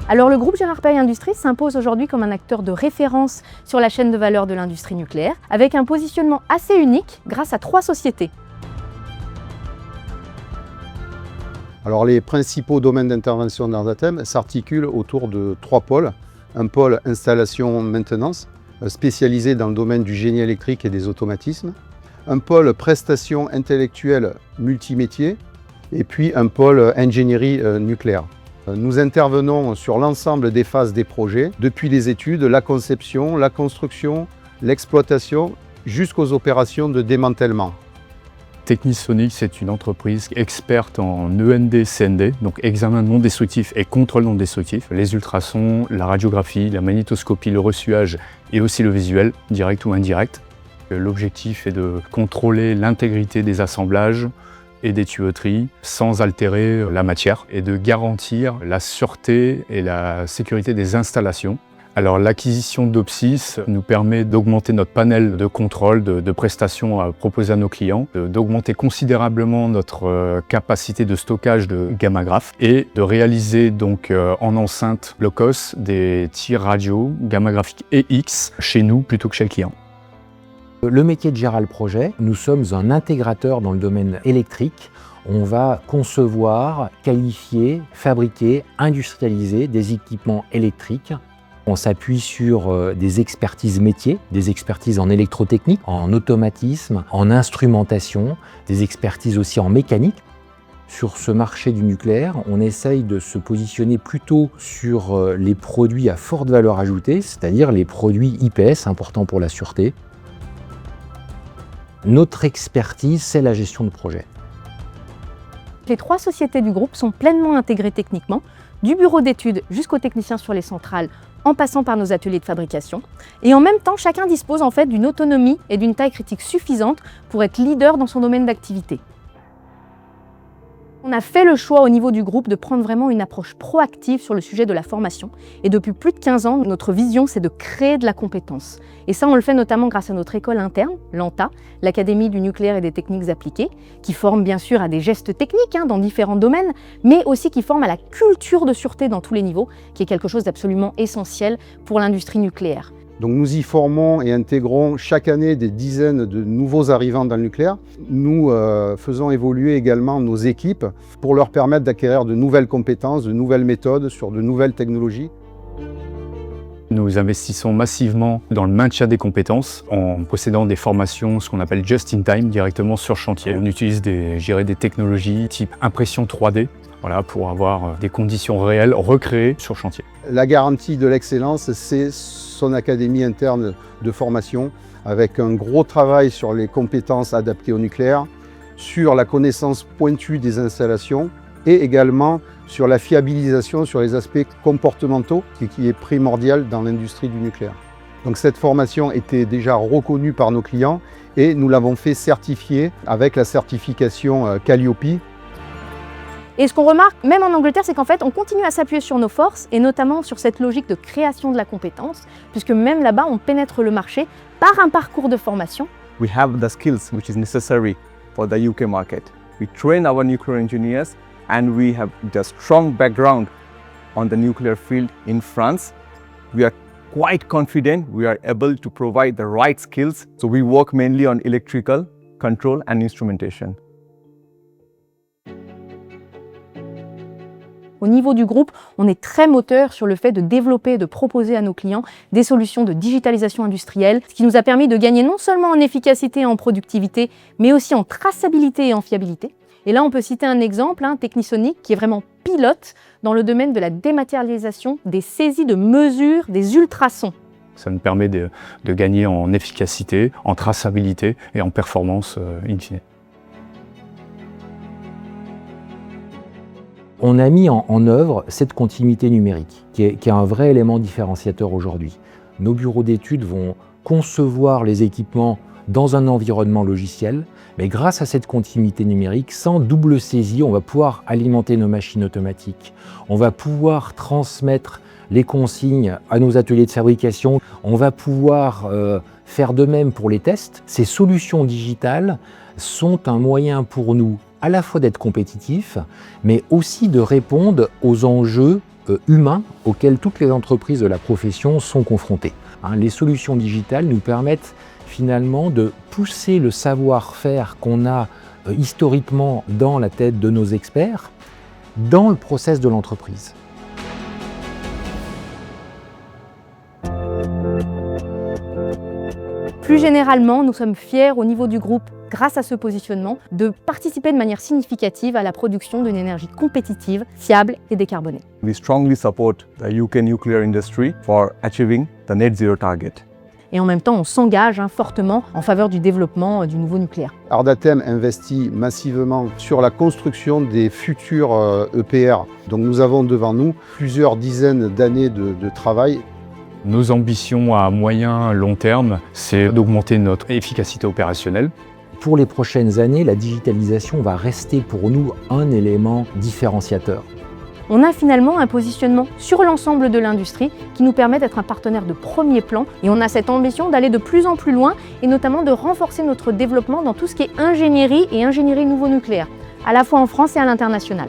Alors le groupe Gérard Paye Industries s'impose aujourd'hui comme un acteur de référence sur la chaîne de valeur de l'industrie nucléaire, avec un positionnement assez unique grâce à 3 sociétés. Alors les principaux domaines d'intervention d'Ardatem s'articulent autour de 3 pôles. Un pôle installation-maintenance, spécialisé dans le domaine du génie électrique et des automatismes. Un pôle prestations intellectuelles multimétiers. Et puis un pôle ingénierie nucléaire. Nous intervenons sur l'ensemble des phases des projets, depuis les études, la conception, la construction, l'exploitation, jusqu'aux opérations de démantèlement. Technisonic, c'est une entreprise experte en END-CND, donc examen non destructif et contrôle non destructif, les ultrasons, la radiographie, la magnétoscopie, le reçuage et aussi le visuel, direct ou indirect. L'objectif est de contrôler l'intégrité des assemblages et des tuyauteries sans altérer la matière et de garantir la sûreté et la sécurité des installations. Alors l'acquisition d'Opsys nous permet d'augmenter notre panel de contrôle, de prestations à proposer à nos clients, d'augmenter considérablement notre capacité de stockage de gamma-graphes et de réaliser donc en enceinte low-cost des tirs radio, gamma-graphiques et X chez nous plutôt que chez le client. Le métier de Gérald Projet, nous sommes un intégrateur dans le domaine électrique. On va concevoir, qualifier, fabriquer, industrialiser des équipements électriques. On s'appuie sur des expertises métiers, des expertises en électrotechnique, en automatisme, en instrumentation, des expertises aussi en mécanique. Sur ce marché du nucléaire, on essaye de se positionner plutôt sur les produits à forte valeur ajoutée, c'est-à-dire les produits IPS, importants pour la sûreté. Notre expertise, c'est la gestion de projet. Les 3 sociétés du groupe sont pleinement intégrées techniquement, du bureau d'études jusqu'aux techniciens sur les centrales, en passant par nos ateliers de fabrication. Et en même temps, chacun dispose en fait d'une autonomie et d'une taille critique suffisante pour être leader dans son domaine d'activité. On a fait le choix au niveau du groupe de prendre vraiment une approche proactive sur le sujet de la formation. Et depuis plus de 15 ans, notre vision, c'est de créer de la compétence. Et ça, on le fait notamment grâce à notre école interne, l'ANTA, l'Académie du nucléaire et des techniques appliquées, qui forme bien sûr à des gestes techniques dans différents domaines, mais aussi qui forme à la culture de sûreté dans tous les niveaux, qui est quelque chose d'absolument essentiel pour l'industrie nucléaire. Donc nous y formons et intégrons chaque année des dizaines de nouveaux arrivants dans le nucléaire. Nous faisons évoluer également nos équipes pour leur permettre d'acquérir de nouvelles compétences, de nouvelles méthodes sur de nouvelles technologies. Nous investissons massivement dans le maintien des compétences en possédant des formations, ce qu'on appelle just in time, directement sur chantier. On utilise des technologies type impression 3D. Voilà, pour avoir des conditions réelles recréées sur chantier. La garantie de l'excellence, c'est son académie interne de formation, avec un gros travail sur les compétences adaptées au nucléaire, sur la connaissance pointue des installations et également sur la fiabilisation sur les aspects comportementaux, qui est primordial dans l'industrie du nucléaire. Donc cette formation était déjà reconnue par nos clients et nous l'avons fait certifier avec la certification Calliope. Et ce qu'on remarque, même en Angleterre, c'est qu'en fait, on continue à s'appuyer sur nos forces et notamment sur cette logique de création de la compétence, puisque même là-bas, on pénètre le marché par un parcours de formation. We have the skills which is necessary for the UK market. We train our nuclear engineers and we have the strong background on the nuclear field in France. We are quite confident we are able to provide the right skills. So we work mainly on electrical, control and instrumentation. Au niveau du groupe, on est très moteur sur le fait de développer et de proposer à nos clients des solutions de digitalisation industrielle, ce qui nous a permis de gagner non seulement en efficacité et en productivité, mais aussi en traçabilité et en fiabilité. Et là, on peut citer un exemple, Technisonic, qui est vraiment pilote dans le domaine de la dématérialisation des saisies de mesure des ultrasons. Ça nous permet de gagner en efficacité, en traçabilité et en performance in fine. On a mis en œuvre cette continuité numérique, qui est un vrai élément différenciateur aujourd'hui. Nos bureaux d'études vont concevoir les équipements dans un environnement logiciel, mais grâce à cette continuité numérique, sans double saisie, on va pouvoir alimenter nos machines automatiques. On va pouvoir transmettre les consignes à nos ateliers de fabrication. On va pouvoir faire de même pour les tests. Ces solutions digitales sont un moyen pour nous à la fois d'être compétitifs, mais aussi de répondre aux enjeux humain auquel toutes les entreprises de la profession sont confrontées. Les solutions digitales nous permettent finalement de pousser le savoir-faire qu'on a historiquement dans la tête de nos experts dans le process de l'entreprise. Plus généralement, nous sommes fiers au niveau du groupe, grâce à ce positionnement, de participer de manière significative à la production d'une énergie compétitive, fiable et décarbonée. We strongly support the UK nuclear industry for achieving the net zero target. Et en même temps, on s'engage fortement en faveur du développement du nouveau nucléaire. Ardatem investit massivement sur la construction des futurs EPR. Donc nous avons devant nous plusieurs dizaines d'années de travail. Nos ambitions à moyen long terme, c'est d'augmenter notre efficacité opérationnelle. Pour les prochaines années, la digitalisation va rester pour nous un élément différenciateur. On a finalement un positionnement sur l'ensemble de l'industrie qui nous permet d'être un partenaire de premier plan et on a cette ambition d'aller de plus en plus loin et notamment de renforcer notre développement dans tout ce qui est ingénierie et ingénierie nouveau nucléaire, à la fois en France et à l'international.